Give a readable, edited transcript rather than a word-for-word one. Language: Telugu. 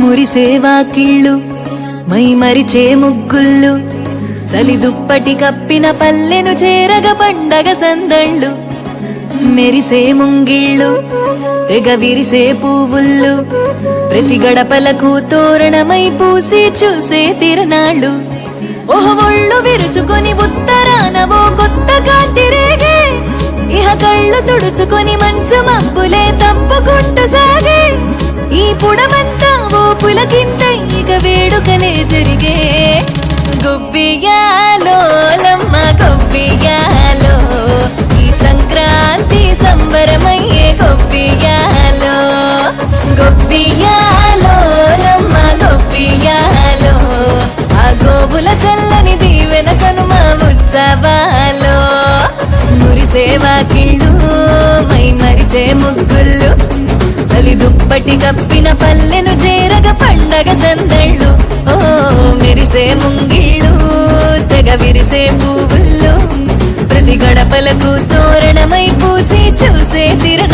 మురిసేవా కిళ్ళు మై మరిచే ముగ్గుళ్ళు చలి దుప్పటి కప్పిన పల్లెను చేరగ పండగ సందళ్ళు మెరిసే ముంగిళ్ళు తెగ విరిసే పువ్వుళ్ళు ప్రతి గడపలకు తోరణమై పూసి చూసే తిరణాళ్ళు ఒళ్ళు విరుచుకొని ఉత్తరాన ఓ కొత్త కాంతి రేగే ఇహ కళ్ళు తుడుచుకొని మంచు మబ్బులే తప్పుకుంటూ సాగే ఈ పుడమంతా ఓ పులకింత ఇక వేడుకలే జరిగే గొబ్బియాలో లమ్మ గొబ్బియాలో ఈ సంక్రాంతి సంబరమయ్యే గొబ్బియాలో గొబ్బియాలో లమ్మ గొబ్బియాలో ఆ గోవుల చల్లని దీవెన కనుమ ఉత్సవాలో మురిసేవా కిళ్ళు మై మరిచే ముగ్గుళ్ళు చలి దుప్పటి కప్పిన పల్లెను చేరగ పండగ సందళ్ళు ఓ మెరిసే ముంగిళ్ళు తెగ విరిసే పువ్వుళ్ళు ప్రతి గడపలకు తోరణమై పూసి చూసే తిరణ